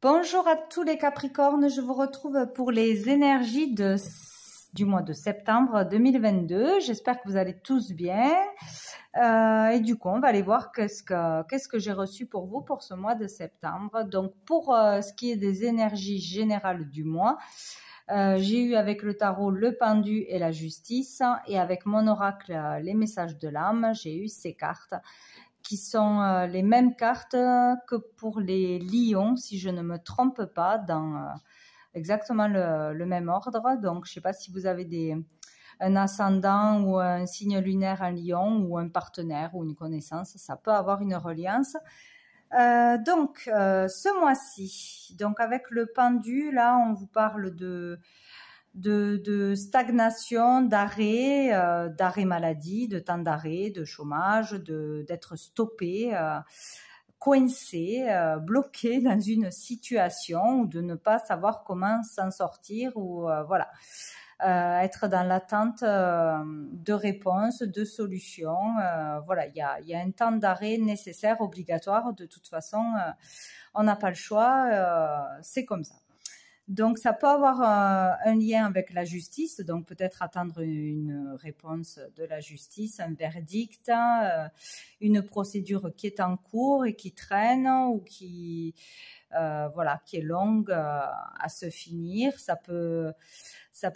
Bonjour à tous les Capricornes, je vous retrouve pour les énergies du mois de septembre 2022. J'espère que vous allez tous bien. Et du coup, on va aller voir qu'est-ce que j'ai reçu pour vous pour ce mois de septembre. Donc, pour ce qui est des énergies générales du mois, j'ai eu avec le tarot le pendu et la justice. Et avec mon oracle, les messages de l'âme, j'ai eu ces cartes qui sont les mêmes cartes que pour les lions, si je ne me trompe pas, dans exactement le même ordre. Donc, je ne sais pas si vous avez un ascendant ou un signe lunaire en lion ou un partenaire ou une connaissance, ça peut avoir une reliance. Ce mois-ci, donc avec le pendu, là, on vous parle de stagnation, d'arrêt, d'arrêt maladie, de temps d'arrêt, de chômage, d'être stoppé, coincé, bloqué dans une situation ou de ne pas savoir comment s'en sortir ou voilà. Être dans l'attente de réponses, de solutions. Voilà, il y a un temps d'arrêt nécessaire, obligatoire. De toute façon, on n'a pas le choix. C'est comme ça. Donc, ça peut avoir un lien avec la justice, donc peut-être attendre une réponse de la justice, un verdict, une procédure qui est en cours et qui traîne ou qui est longue à se finir. Ça peut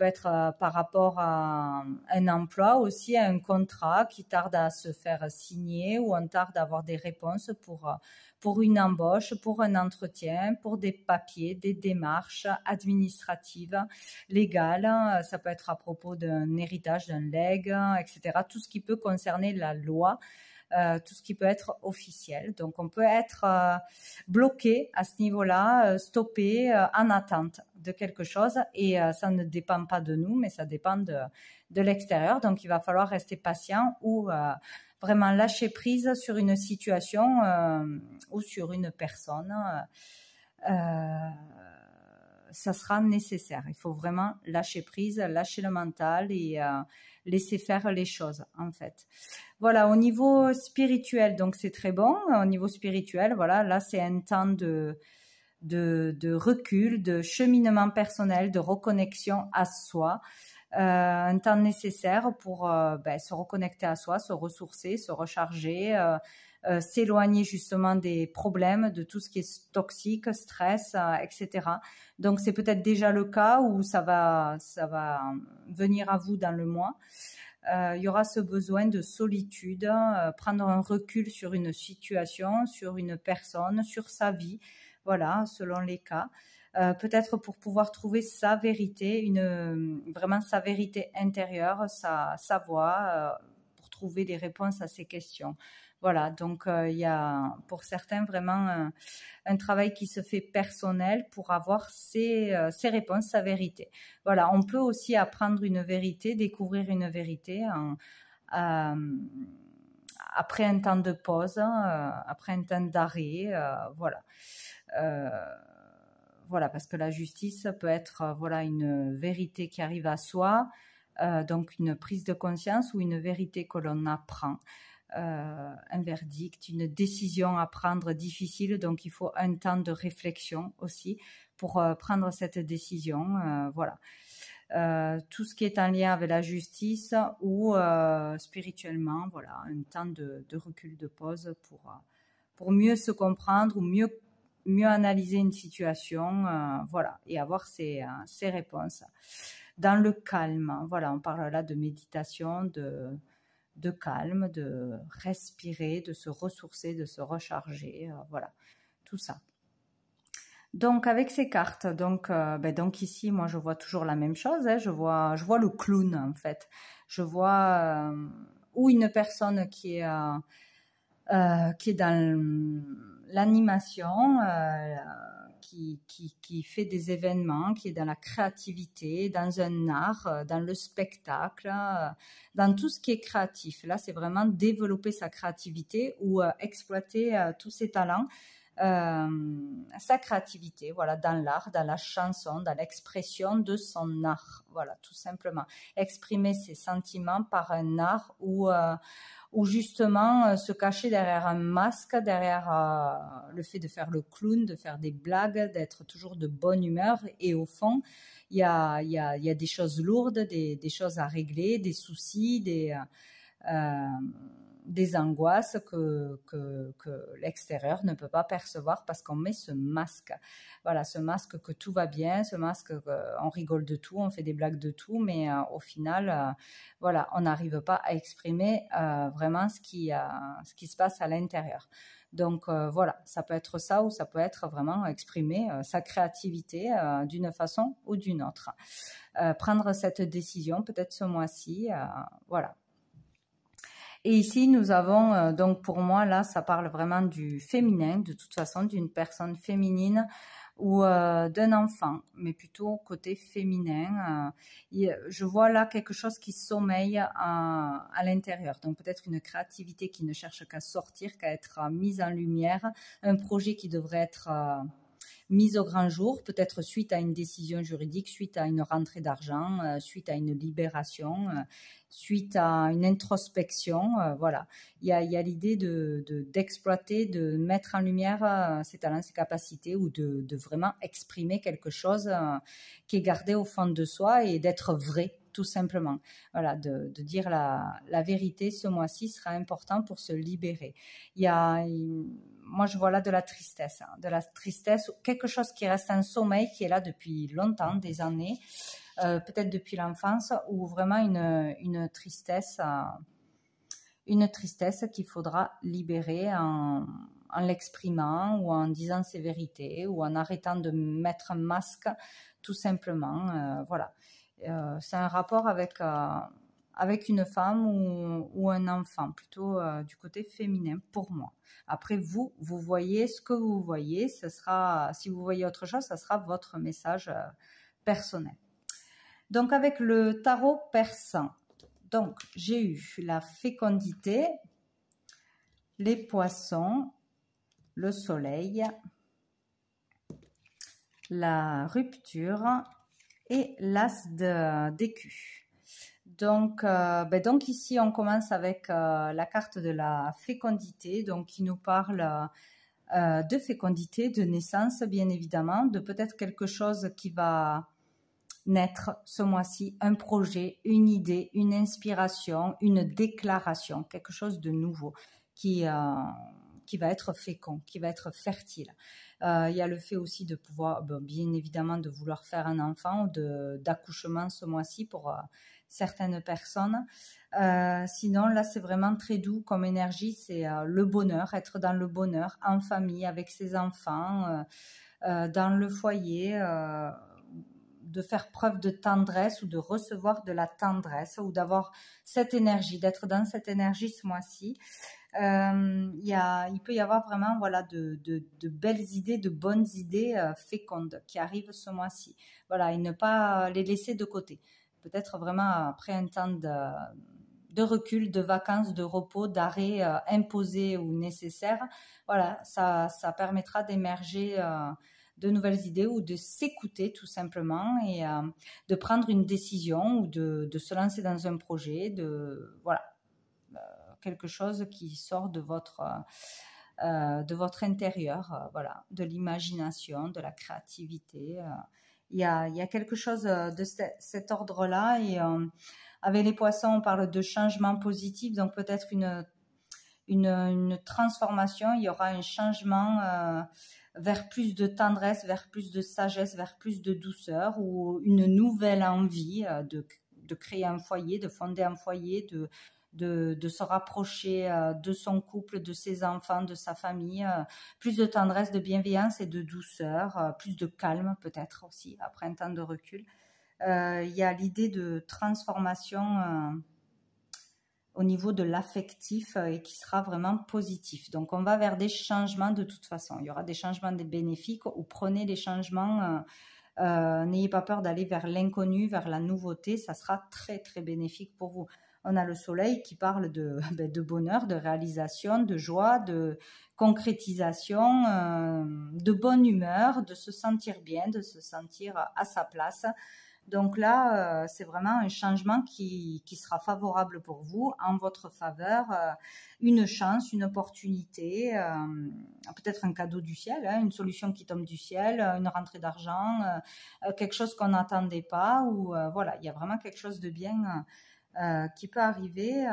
être par rapport à un emploi aussi, à un contrat qui tarde à se faire signer ou on tarde à avoir des réponses pour une embauche, pour un entretien, pour des papiers, des démarches administratives, légales. Ça peut être à propos d'un héritage, d'un legs, etc. Tout ce qui peut concerner la loi. Tout ce qui peut être officiel. Donc, on peut être bloqué à ce niveau-là, stoppé, en attente de quelque chose. Et ça ne dépend pas de nous, mais ça dépend de l'extérieur. Donc, il va falloir rester patient ou vraiment lâcher prise sur une situation ou sur une personne. Ça sera nécessaire. Il faut vraiment lâcher prise, lâcher le mental et laisser faire les choses, en fait. Voilà, au niveau spirituel, donc c'est très bon. Au niveau spirituel, voilà, là c'est un temps de recul, de cheminement personnel, de reconnexion à soi. Un temps nécessaire pour se reconnecter à soi, se ressourcer, se recharger, s'éloigner justement des problèmes, de tout ce qui est toxique, stress, etc. Donc c'est peut-être déjà le cas ou ça va venir à vous dans le mois. Il y aura ce besoin de solitude, prendre un recul sur une situation, sur une personne, sur sa vie, voilà, selon les cas. Peut-être pour pouvoir trouver sa vérité, vraiment sa vérité intérieure, sa voix, pour trouver des réponses à ces questions. Voilà, donc il y a pour certains vraiment un travail qui se fait personnel pour avoir ses réponses, sa vérité. Voilà, on peut aussi apprendre une vérité, découvrir une vérité après un temps de pause, après un temps d'arrêt, voilà. Voilà, parce que la justice peut être une vérité qui arrive à soi, donc une prise de conscience ou une vérité que l'on apprend. Un verdict, une décision à prendre difficile, donc il faut un temps de réflexion aussi pour prendre cette décision. Voilà. Tout ce qui est en lien avec la justice ou spirituellement, voilà, un temps de recul, de pause pour mieux se comprendre ou mieux analyser une situation, voilà, et avoir ses réponses. Dans le calme, voilà, on parle là de méditation, de calme, de respirer, de se ressourcer, de se recharger, voilà, tout ça. Donc avec ces cartes, donc ici, moi je vois toujours la même chose, hein, je vois le clown en fait. Je vois ou une personne qui est dans l'animation, qui fait des événements, qui est dans la créativité, dans un art, dans le spectacle, dans tout ce qui est créatif. Là, c'est vraiment développer sa créativité ou exploiter tous ses talents sa créativité, voilà, dans l'art, dans la chanson, dans l'expression de son art, voilà, tout simplement. Exprimer ses sentiments par un art ou justement se cacher derrière un masque, derrière le fait de faire le clown, de faire des blagues, d'être toujours de bonne humeur. Et au fond, il y a des choses lourdes, des choses à régler, des soucis, des angoisses que l'extérieur ne peut pas percevoir parce qu'on met ce masque. Voilà, ce masque que tout va bien, ce masque qu'on rigole de tout, on fait des blagues de tout, mais au final, voilà, on n'arrive pas à exprimer vraiment ce qui se passe à l'intérieur. Donc voilà, ça peut être ça ou ça peut être vraiment exprimer sa créativité d'une façon ou d'une autre. Prendre cette décision peut-être ce mois-ci, voilà. Et ici, nous avons, donc pour moi, là, ça parle vraiment du féminin, de toute façon, d'une personne féminine ou d'un enfant, mais plutôt côté féminin. Je vois là quelque chose qui sommeille à l'intérieur. Donc peut-être une créativité qui ne cherche qu'à sortir, qu'à être mise en lumière, un projet qui devrait être mise au grand jour, peut-être suite à une décision juridique, suite à une rentrée d'argent, suite à une libération, suite à une introspection. Voilà, il y a l'idée d'exploiter, de mettre en lumière ses talents, ses capacités ou de vraiment exprimer quelque chose qui est gardé au fond de soi et d'être vrai, tout simplement. Voilà, de dire la vérité ce mois-ci sera important pour se libérer. Moi, je vois là de la tristesse, quelque chose qui reste en sommeil, qui est là depuis longtemps, des années, peut-être depuis l'enfance, ou vraiment une tristesse qu'il faudra libérer en l'exprimant ou en disant ses vérités ou en arrêtant de mettre un masque, tout simplement. Voilà. C'est un rapport avec une femme ou un enfant, plutôt du côté féminin pour moi. Après, vous voyez ce que vous voyez, si vous voyez autre chose, ça sera votre message personnel. Donc avec le tarot persan, donc j'ai eu la fécondité, les poissons, le soleil, la rupture et l'as d'écu. Donc ici, on commence avec la carte de la fécondité, donc qui nous parle de fécondité, de naissance, bien évidemment, de peut-être quelque chose qui va naître ce mois-ci, un projet, une idée, une inspiration, une déclaration, quelque chose de nouveau qui va être fécond, qui va être fertile. Il y a le fait aussi de pouvoir, bien évidemment, de vouloir faire un enfant ou d'accouchement ce mois-ci pour certaines personnes. Sinon, là, c'est vraiment très doux comme énergie. C'est le bonheur, être dans le bonheur, en famille, avec ses enfants, dans le foyer, de faire preuve de tendresse ou de recevoir de la tendresse ou d'avoir cette énergie, d'être dans cette énergie ce mois-ci. Il peut y avoir vraiment voilà, de belles idées, de bonnes idées fécondes qui arrivent ce mois-ci. Voilà, et ne pas les laisser de côté. Peut-être vraiment après un temps de recul, de vacances, de repos, d'arrêt imposé ou nécessaire. Voilà, ça permettra d'émerger de nouvelles idées ou de s'écouter tout simplement et de prendre une décision ou de se lancer dans un projet, voilà, quelque chose qui sort de votre intérieur, voilà, de l'imagination, de la créativité. Il y a quelque chose de cet ordre-là et avec les poissons, on parle de changement positif, donc peut-être une transformation, il y aura un changement vers plus de tendresse, vers plus de sagesse, vers plus de douceur ou une nouvelle envie de créer un foyer, de fonder un foyer, de se rapprocher de son couple, de ses enfants, de sa famille, plus de tendresse, de bienveillance et de douceur, plus de calme peut-être aussi après un temps de recul. Il y a l'idée de transformation au niveau de l'affectif et qui sera vraiment positif. Donc, on va vers des changements de toute façon. Il y aura des changements bénéfiques ou prenez les changements. N'ayez pas peur d'aller vers l'inconnu, vers la nouveauté. Ça sera très, très bénéfique pour vous. On a le soleil qui parle de bonheur, de réalisation, de joie, de concrétisation, de bonne humeur, de se sentir bien, de se sentir à sa place. Donc là, c'est vraiment un changement qui sera favorable pour vous, en votre faveur, une chance, une opportunité, peut-être un cadeau du ciel, hein, une solution qui tombe du ciel, une rentrée d'argent, quelque chose qu'on n'attendait pas, ou voilà, il y a vraiment quelque chose de bien qui peut arriver,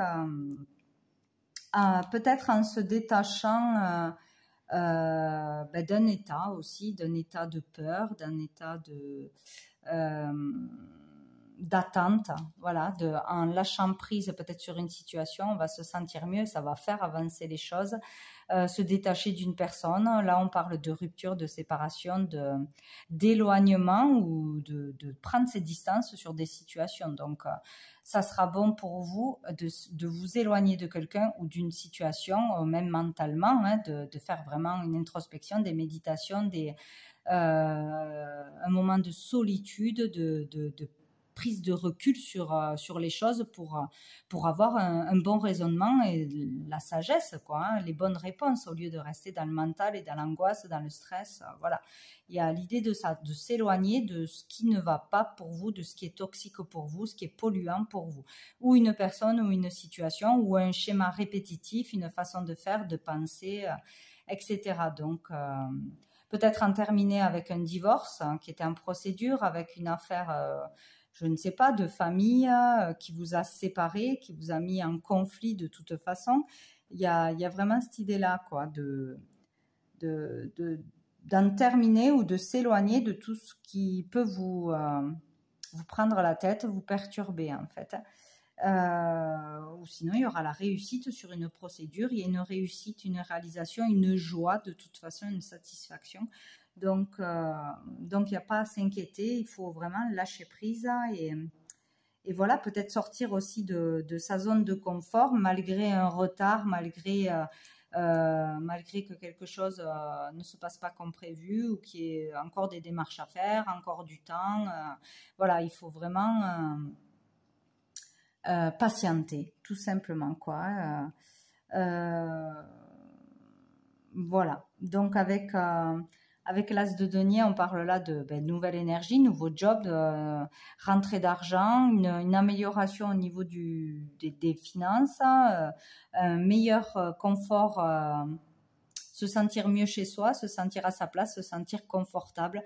peut-être en se détachant d'un état aussi, d'un état de peur, d'un état d'attente, voilà, en lâchant prise peut-être sur une situation, on va se sentir mieux, ça va faire avancer les choses. Se détacher d'une personne, là on parle de rupture, de séparation, d'éloignement, ou de prendre ses distances sur des situations. Donc ça sera bon pour vous de vous éloigner de quelqu'un ou d'une situation, même mentalement, hein, de faire vraiment une introspection, des méditations, un moment de solitude, de prise de recul sur les choses pour avoir un bon raisonnement et la sagesse, quoi, hein, les bonnes réponses, au lieu de rester dans le mental et dans l'angoisse, dans le stress. Voilà. Il y a l'idée de ça, de s'éloigner de ce qui ne va pas pour vous, de ce qui est toxique pour vous, ce qui est polluant pour vous, ou une personne ou une situation, ou un schéma répétitif, une façon de faire, de penser, etc. Donc, peut-être en terminer avec un divorce, hein, qui était en procédure, avec une affaire, je ne sais pas, de famille, qui vous a séparé, qui vous a mis en conflit de toute façon. Il y a vraiment cette idée-là, quoi, d'en terminer ou de s'éloigner de tout ce qui peut vous prendre la tête, vous perturber, en fait. Ou sinon, il y aura la réussite sur une procédure. Il y a une réussite, une réalisation, une joie, de toute façon, une satisfaction. Donc, il n'y a pas à s'inquiéter. Il faut vraiment lâcher prise et voilà, peut-être sortir aussi de sa zone de confort, malgré un retard, malgré que quelque chose ne se passe pas comme prévu, ou qu'il y ait encore des démarches à faire, encore du temps. Voilà, il faut vraiment patienter, tout simplement, quoi. Voilà. Donc avec l'as de denier, on parle là de nouvelle énergie, nouveau job, rentrée d'argent, une amélioration au niveau des finances, un meilleur confort, se sentir mieux chez soi, se sentir à sa place, se sentir confortable,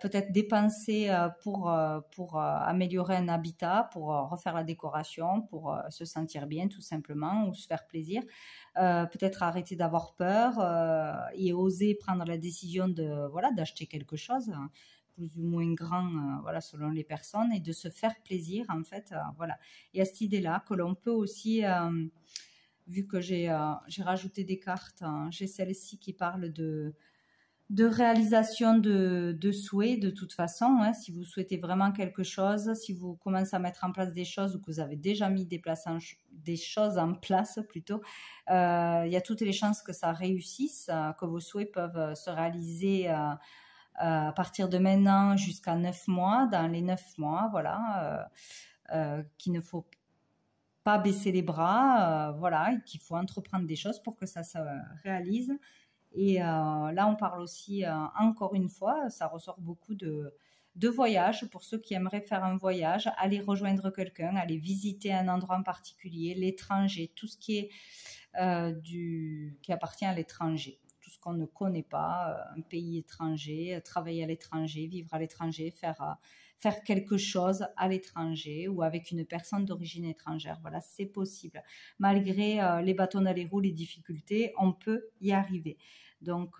peut-être dépenser pour améliorer un habitat, pour refaire la décoration, pour se sentir bien tout simplement, ou se faire plaisir. Peut-être arrêter d'avoir peur et oser prendre la décision d'acheter quelque chose, plus ou moins grand, voilà, selon les personnes, et de se faire plaisir, en fait. Voilà. Il y a cette idée-là que l'on peut aussi, vu que j'ai rajouté des cartes, hein, j'ai celle-ci qui parle de réalisation de souhaits, de toute façon, hein. Si vous souhaitez vraiment quelque chose, si vous commencez à mettre en place des choses, ou que vous avez déjà mis des choses en place plutôt, il y a toutes les chances que ça réussisse, que vos souhaits peuvent se réaliser à partir de maintenant jusqu'à 9 mois, dans les 9 mois, voilà, qu'il ne faut pas baisser les bras, voilà, et qu'il faut entreprendre des choses pour que ça se réalise. Et là, on parle aussi, encore une fois, ça ressort beaucoup de voyages, pour ceux qui aimeraient faire un voyage, aller rejoindre quelqu'un, aller visiter un endroit en particulier, l'étranger, tout ce qui est qui appartient à l'étranger, tout ce qu'on ne connaît pas, un pays étranger, travailler à l'étranger, vivre à l'étranger, faire quelque chose à l'étranger ou avec une personne d'origine étrangère. Voilà, c'est possible. Malgré les bâtons dans les roues, les difficultés, on peut y arriver. Donc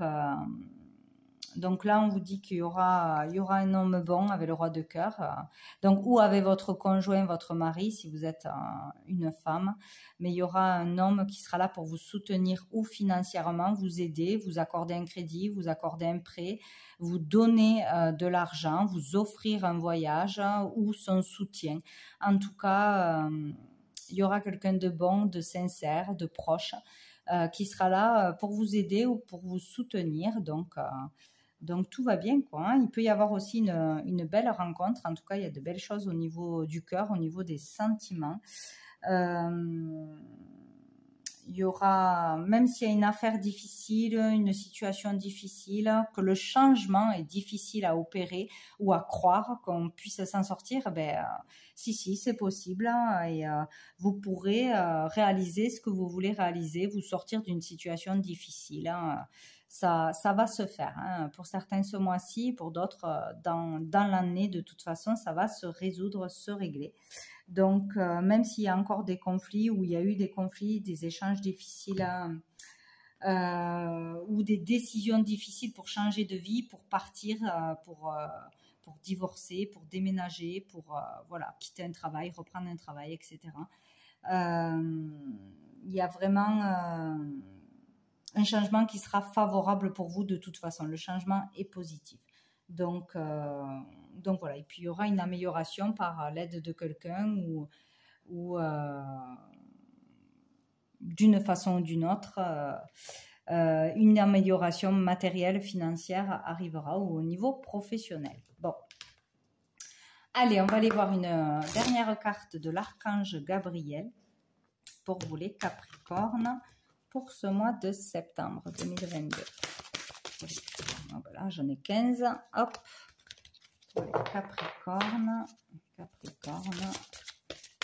là, on vous dit qu'il y aura un homme bon avec le roi de cœur, donc ou avec votre conjoint, votre mari, si vous êtes une femme, mais il y aura un homme qui sera là pour vous soutenir, ou financièrement, vous aider, vous accorder un crédit, vous accorder un prêt, vous donner de l'argent, vous offrir un voyage, ou son soutien. En tout cas, il y aura quelqu'un de bon, de sincère, de proche, qui sera là pour vous aider ou pour vous soutenir. Donc tout va bien, quoi, hein. Il peut y avoir aussi une belle rencontre. En tout cas, il y a de belles choses au niveau du cœur, au niveau des sentiments. Il y aura, même s'il y a une affaire difficile, une situation difficile, que le changement est difficile à opérer ou à croire qu'on puisse s'en sortir, si, c'est possible, et vous pourrez réaliser ce que vous voulez réaliser, vous sortir d'une situation difficile. Ça va se faire. Pour certains ce mois-ci, pour d'autres dans l'année, de toute façon, ça va se résoudre, se régler. Donc, même s'il y a encore des conflits, ou il y a eu des conflits, des échanges difficiles, ou des décisions difficiles pour changer de vie, pour partir, pour divorcer, pour déménager, pour quitter un travail, reprendre un travail, etc. Il y a vraiment un changement qui sera favorable pour vous de toute façon. Le changement est positif. Donc voilà, et puis il y aura une amélioration par l'aide de quelqu'un ou d'une façon ou d'une autre, une amélioration matérielle, financière arrivera au niveau professionnel. Bon, allez, on va aller voir une dernière carte de l'archange Gabriel pour vous les Capricornes pour ce mois de septembre 2022. Voilà, j'en ai 15. Hop, pour les Capricornes,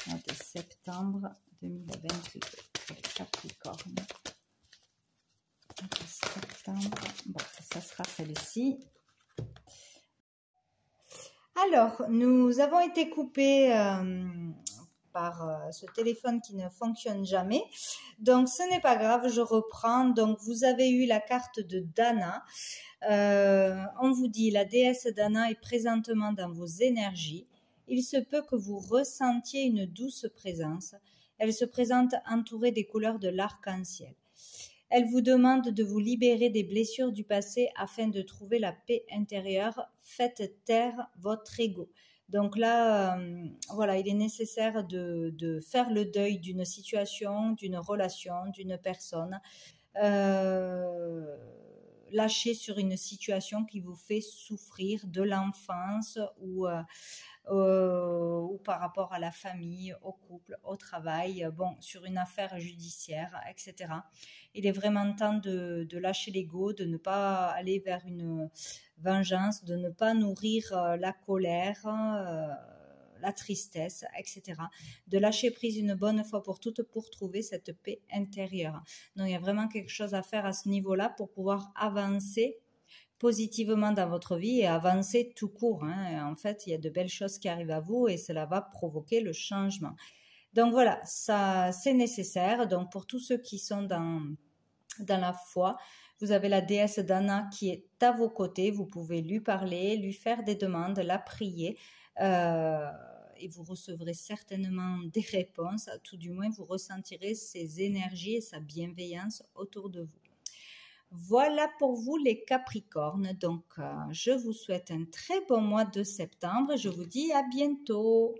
mois de septembre 2022. Pour les Capricornes, mois de septembre. Bon, ça sera celle-ci. Alors, nous avons été coupés par ce téléphone qui ne fonctionne jamais. Donc, ce n'est pas grave, je reprends. Donc, vous avez eu la carte de Dana. On vous dit, la déesse Dana est présentement dans vos énergies. Il se peut que vous ressentiez une douce présence. Elle se présente entourée des couleurs de l'arc-en-ciel. Elle vous demande de vous libérer des blessures du passé afin de trouver la paix intérieure. Faites taire votre ego. Donc là, voilà, il est nécessaire de faire le deuil d'une situation, d'une relation, d'une personne. Lâcher sur une situation qui vous fait souffrir de l'enfance ou par rapport à la famille, au couple, au travail, sur une affaire judiciaire, etc. Il est vraiment temps de lâcher l'ego, de ne pas aller vers une vengeance, de ne pas nourrir la colère, la tristesse, etc. De lâcher prise une bonne fois pour toutes pour trouver cette paix intérieure. Donc, il y a vraiment quelque chose à faire à ce niveau-là pour pouvoir avancer positivement dans votre vie et avancer tout court. En fait, il y a de belles choses qui arrivent à vous et cela va provoquer le changement. Donc voilà, ça c'est nécessaire. Donc pour tous ceux qui sont dans la foi, vous avez la déesse Dana qui est à vos côtés. Vous pouvez lui parler, lui faire des demandes, la prier. Et vous recevrez certainement des réponses. Tout du moins, vous ressentirez ses énergies et sa bienveillance autour de vous. Voilà pour vous les Capricornes. Donc, je vous souhaite un très bon mois de septembre et je vous dis à bientôt.